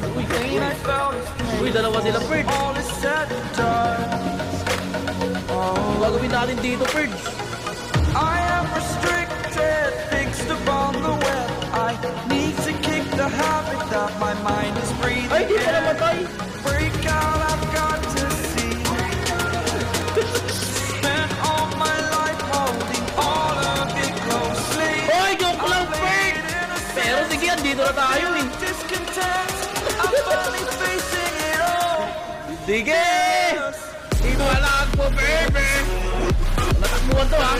Bird. Uy, dalawa sila, Bird. Gagawin natin dito, Bird. I am restricted, fixed upon the web. I need to kick the habit that my mind is breathing. Ay, di pa namatay. Break out, I've got to see. Spent all my life holding all of it closely. Oy, joke lang, Bird. Pero sige, andito na tayo eh. Discontent, I'm finally facing it all. Sige! Dito na lang po, Bird. Natakbuhan to, ha?